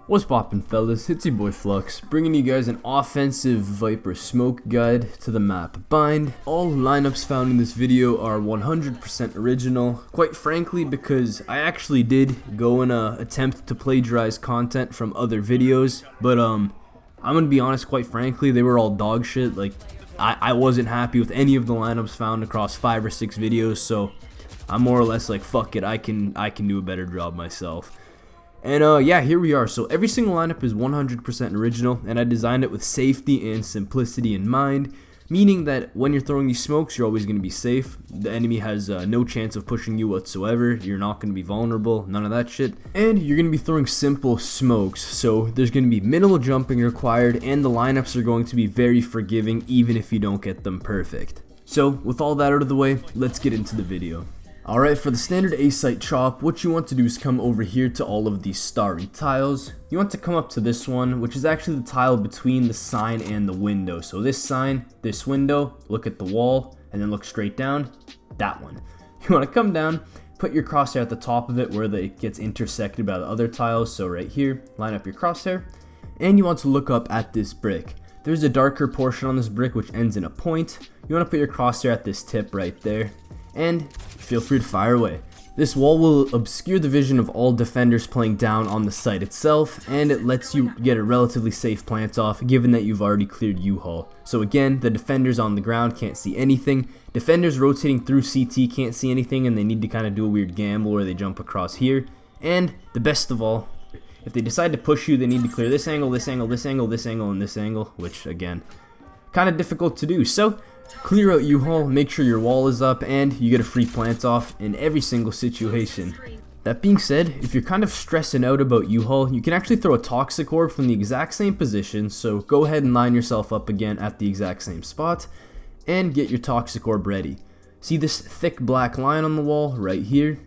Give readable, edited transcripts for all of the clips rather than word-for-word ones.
What's poppin', fellas? It's your boy Flux, bringing you guys an offensive Viper smoke guide to the map Bind. All lineups found in this video are 100% original, quite frankly because I actually did go and attempt to plagiarize content from other videos, but I'm gonna be honest, quite frankly, they were all dog shit. Like, I wasn't happy with any of the lineups found across 5 or 6 videos, so I'm more or less like, fuck it, I can do a better job myself. And yeah, here we are. So every single lineup is 100% original, and I designed it with safety and simplicity in mind, meaning that when you're throwing these smokes, you're always going to be safe. The enemy has no chance of pushing you whatsoever. You're not going to be vulnerable, none of that shit. And you're going to be throwing simple smokes, so there's going to be minimal jumping required, and the lineups are going to be very forgiving even if you don't get them perfect. So with all that out of the way, let's get into the video. Alright, for the standard A-site chop, what you want to do is come over here to all of these starry tiles. You want to come up to this one, which is actually the tile between the sign and the window. So this sign, this window, look at the wall, and then look straight down, that one. You want to come down, put your crosshair at the top of it where it gets intersected by the other tiles. So right here, line up your crosshair, and you want to look up at this brick. There's a darker portion on this brick which ends in a point. You want to put your crosshair at this tip right there, and feel free to fire away. This wall will obscure the vision of all defenders playing down on the site itself, and it lets you get a relatively safe plant off given that you've already cleared U-Haul. So again, the defenders on the ground can't see anything. Defenders rotating through CT can't see anything, and they need to kind of do a weird gamble where they jump across here. And the best of all, if they decide to push you, they need to clear this angle, this angle, this angle, this angle, and this angle, which again, kind of difficult to do. So clear out U-Haul, make sure your wall is up, and you get a free plant off in every single situation. That being said, if you're kind of stressing out about U-Haul, you can actually throw a toxic orb from the exact same position, so go ahead and line yourself up again at the exact same spot, and get your toxic orb ready. See this thick black line on the wall right here?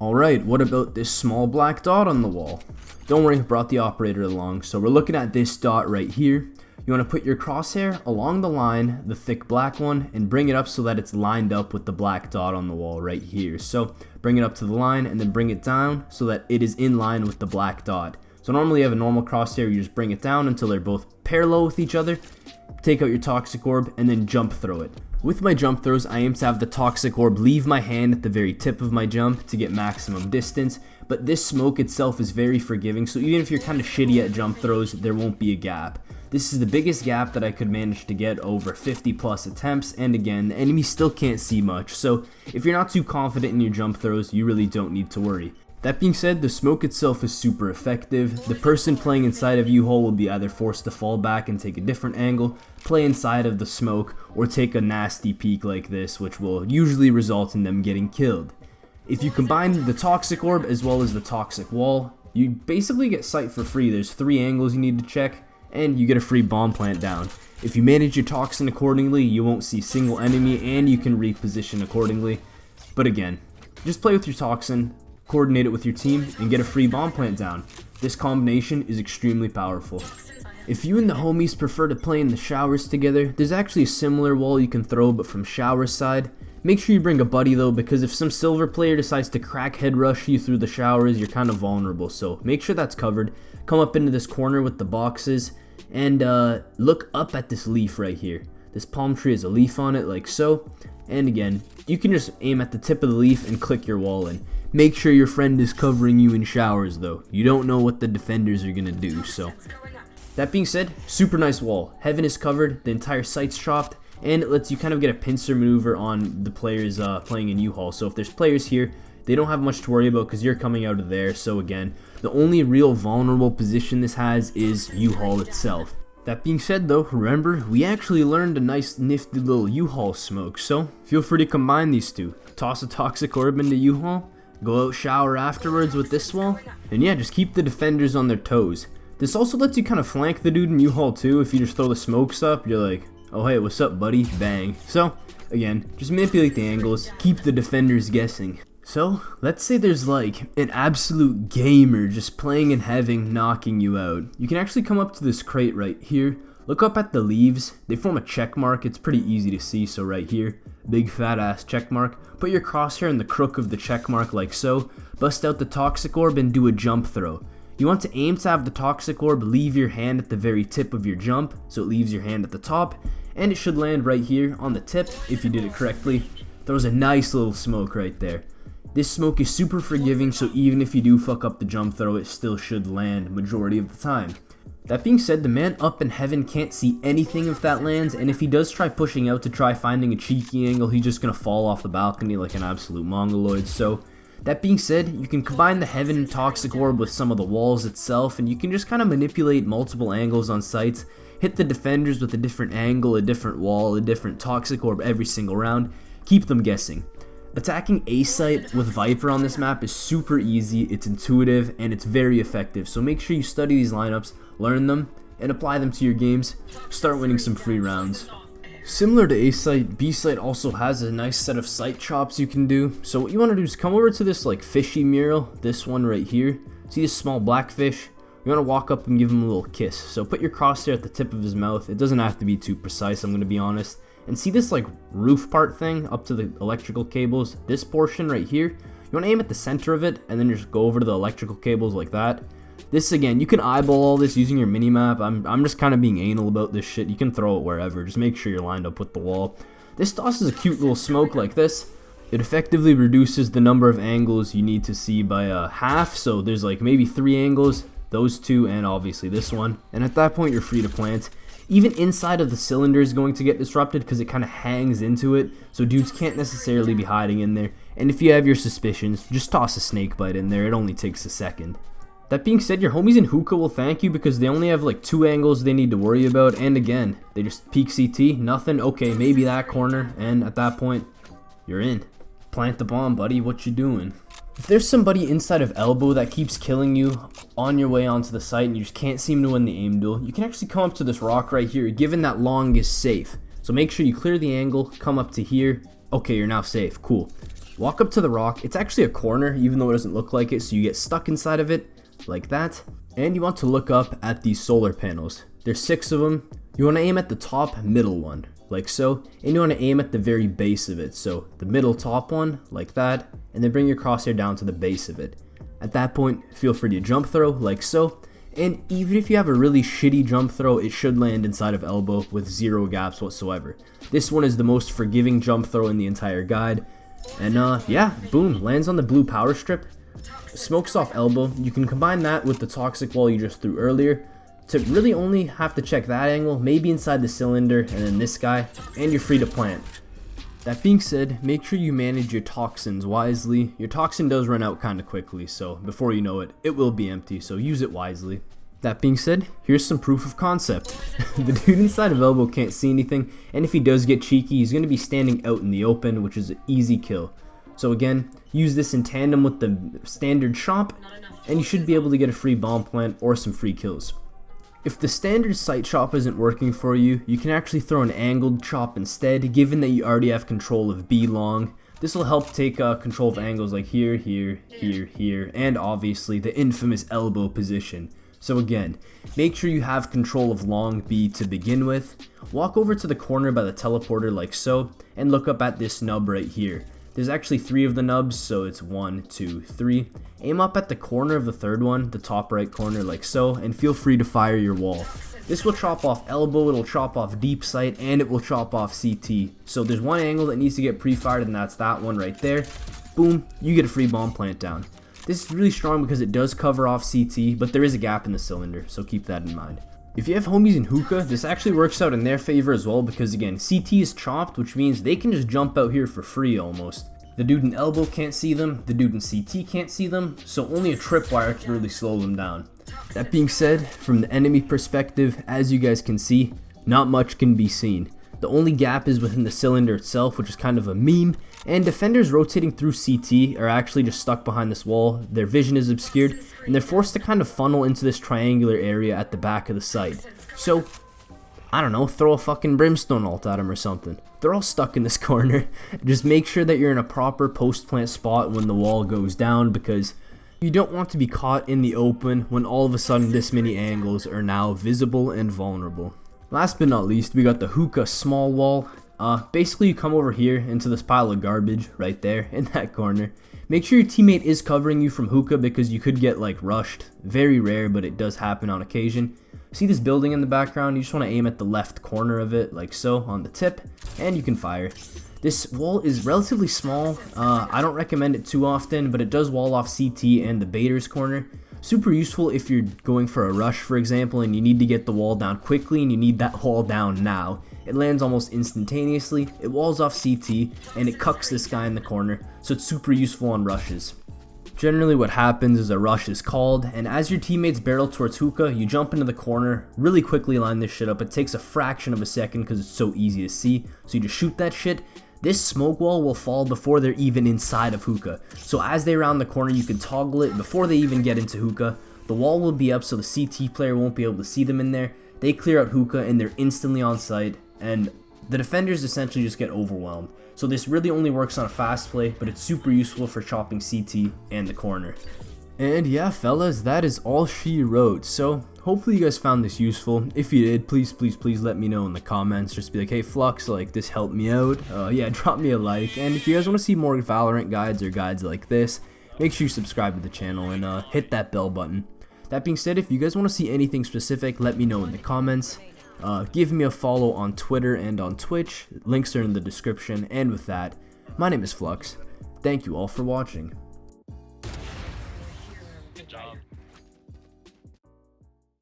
Alright, what about this small black dot on the wall? Don't worry, I brought the operator along, so we're looking at this dot right here. You want to put your crosshair along the line, the thick black one, and bring it up so that it's lined up with the black dot on the wall right here. So bring it up to the line and then bring it down so that it is in line with the black dot. So normally you have a normal crosshair, you just bring it down until they're both parallel with each other. Take out your toxic orb and then jump throw it. With my jump throws, I aim to have the toxic orb leave my hand at the very tip of my jump to get maximum distance, but this smoke itself is very forgiving, so even if you're kind of shitty at jump throws, there won't be a gap. This is the biggest gap that I could manage to get over 50 plus attempts, and again, the enemy still can't see much, so if you're not too confident in your jump throws, you really don't need to worry. That being said, the smoke itself is super effective. The person playing inside of U-Haul will be either forced to fall back and take a different angle, play inside of the smoke, or take a nasty peek like this, which will usually result in them getting killed. If you combine the toxic orb as well as the toxic wall, you basically get sight for free. There's 3 angles you need to check, and you get a free bomb plant down. If you manage your toxin accordingly, you won't see single enemy, and you can reposition accordingly. But again, just play with your toxin, coordinate it with your team, and get a free bomb plant down. This combination is extremely powerful. If you and the homies prefer to play in the showers together, there's actually a similar wall you can throw but from shower side. Make sure you bring a buddy though, because if some silver player decides to crackhead rush you through the showers, you're kind of vulnerable, so make sure that's covered. Come up into this corner with the boxes, and look up at this leaf right here. This palm tree has a leaf on it like so, and again, you can just aim at the tip of the leaf and click your wall in. Make sure your friend is covering you in showers though. You don't know what the defenders are gonna do, so. That being said, super nice wall. Heaven is covered, the entire site's chopped, and it lets you kind of get a pincer maneuver on the players playing in U-Haul. So if there's players here, they don't have much to worry about because you're coming out of there. So again, the only real vulnerable position this has is U-Haul itself. That being said though, remember, we actually learned a nice nifty little U-Haul smoke, so feel free to combine these two. Toss a toxic orb into U-Haul, go out shower afterwards with this wall, and yeah, just keep the defenders on their toes. This also lets you kind of flank the dude in U-Haul too. If you just throw the smokes up, you're like, oh hey, what's up buddy, bang. So again, just manipulate the angles, keep the defenders guessing. So let's say there's like an absolute gamer just playing and having knocking you out. You can actually come up to this crate right here, look up at the leaves, they form a check mark. It's pretty easy to see, so right here, big fat ass check mark. Put your crosshair in the crook of the check mark like so, bust out the toxic orb and do a jump throw. You want to aim to have the toxic orb leave your hand at the very tip of your jump, so it leaves your hand at the top, and it should land right here on the tip if you did it correctly. Throws a nice little smoke right there. This smoke is super forgiving, so even if you do fuck up the jump throw, it still should land majority of the time. That being said, the man up in heaven can't see anything if that lands, and if he does try pushing out to try finding a cheeky angle, he's just gonna fall off the balcony like an absolute mongoloid. So that being said, you can combine the heaven toxic orb with some of the walls itself, and you can just kind of manipulate multiple angles on sites, hit the defenders with a different angle, a different wall, a different toxic orb every single round, keep them guessing. Attacking A site with Viper on this map is super easy, it's intuitive, and it's very effective, so make sure you study these lineups, learn them, and apply them to your games. Start winning some free rounds. Similar to A site, B site also has a nice set of site chops you can do. So what you want to do is come over to this like fishy mural, this one right here. See this small black fish? You want to walk up and give him a little kiss. So put your crosshair at the tip of his mouth. It doesn't have to be too precise, I'm going to be honest. And see this like roof part thing up to the electrical cables? This portion right here, you want to aim at the center of it and then just go over to the electrical cables like that. This again, you can eyeball all this using your minimap. I'm just kind of being anal about this shit. You can throw it wherever, just make sure you're lined up with the wall. This tosses a cute little smoke like this. It effectively reduces the number of angles you need to see by half, so there's like maybe 3 angles, those 2 and obviously this one. And at that point you're free to plant. Even inside of the cylinder is going to get disrupted because it kind of hangs into it, so dudes can't necessarily be hiding in there. And if you have your suspicions, just toss a snake bite in there, it only takes a second. That being said, your homies in hookah will thank you because they only have like 2 angles they need to worry about, and again, they just peek CT, nothing, okay, maybe that corner, and at that point, you're in. Plant the bomb, buddy, what you doing? If there's somebody inside of elbow that keeps killing you on your way onto the site and you just can't seem to win the aim duel, you can actually come up to this rock right here, given that long is safe. So make sure you clear the angle, come up to here, okay, you're now safe, cool. Walk up to the rock, it's actually a corner, even though it doesn't look like it, so you get stuck inside of it, like that. And you want to look up at these solar panels. There's 6 of them. You want to aim at the top middle one, like so, and you want to aim at the very base of it, so the middle top one, like that, and then bring your crosshair down to the base of it. At that point, feel free to jump throw, like so, and even if you have a really shitty jump throw, it should land inside of elbow with 0 gaps whatsoever. This one is the most forgiving jump throw in the entire guide, and yeah, boom, lands on the blue power strip. Smokes off elbow. You can combine that with the toxic wall you just threw earlier to really only have to check that angle, maybe inside the cylinder, and then this guy, and you're free to plant. That being said, make sure you manage your toxins wisely. Your toxin does run out kind of quickly, so before you know it, it will be empty, so use it wisely. That being said, here's some proof of concept. The dude inside of elbow can't see anything, and if he does get cheeky, he's going to be standing out in the open, which is an easy kill. So again, use this in tandem with the standard shop, and you should be able to get a free bomb plant or some free kills. If the standard site chop isn't working for you, you can actually throw an angled chop instead, given that you already have control of B long. This will help take control of angles like here, here, here, here, and obviously the infamous elbow position. So again, make sure you have control of long B to begin with. Walk over to the corner by the teleporter like so, and look up at this nub right here. There's actually 3 of the nubs, so it's 1, 2, 3. Aim up at the corner of the third one, the top right corner like so, and feel free to fire your wall. This will chop off elbow, it'll chop off deep sight, and it will chop off CT. So there's one angle that needs to get pre-fired, and that's that one right there. Boom, you get a free bomb plant down. This is really strong because it does cover off CT, but there is a gap in the cylinder, so keep that in mind. If you have homies in hookah, this actually works out in their favor as well because again, CT is chopped, which means they can just jump out here for free almost. The dude in elbow can't see them, the dude in CT can't see them, so only a tripwire can really slow them down. That being said, from the enemy perspective, as you guys can see, not much can be seen. The only gap is within the cylinder itself, which is kind of a meme, and defenders rotating through CT are actually just stuck behind this wall, their vision is obscured, and they're forced to kind of funnel into this triangular area at the back of the site. So, I don't know, throw a fucking brimstone ult at them or something. They're all stuck in this corner. Just make sure that you're in a proper post-plant spot when the wall goes down, because you don't want to be caught in the open when all of a sudden this many angles are now visible and vulnerable. Last but not least, we got the hookah small wall. Basically you come over here into this pile of garbage right there in that corner. Make sure your teammate is covering you from hookah because you could get like rushed. Very rare, but it does happen on occasion. See this building in the background? You just want to aim at the left corner of it, like so, on the tip, and you can fire. This wall is relatively small. I don't recommend it too often, but it does wall off CT and the baiter's corner. Super useful if you're going for a rush, for example, and you need to get the wall down quickly and you need that wall down now. It lands almost instantaneously, it walls off CT, and it cucks this guy in the corner, so it's super useful on rushes. Generally what happens is a rush is called, and as your teammates barrel towards hookah, you jump into the corner, really quickly line this shit up. It takes a fraction of a second because it's so easy to see, so you just shoot that shit. This smoke wall will fall before they're even inside of hookah, so as they round the corner you can toggle it before they even get into hookah. The wall will be up so the CT player won't be able to see them in there. They clear out hookah and they're instantly on site, and the defenders essentially just get overwhelmed. So this really only works on a fast play, but it's super useful for chopping CT and the corner. And yeah, fellas, that is all she wrote. So hopefully you guys found this useful. If you did, please let me know in the comments. Just be like, hey Flux, like this helped me out. Yeah, drop me a like. And if you guys want to see more Valorant guides or guides like this, make sure you subscribe to the channel and hit that bell button. That being said, if you guys want to see anything specific, let me know in the comments. Give me a follow on Twitter and on Twitch. Links are in the description. And with that, my name is Flux. Thank you all for watching.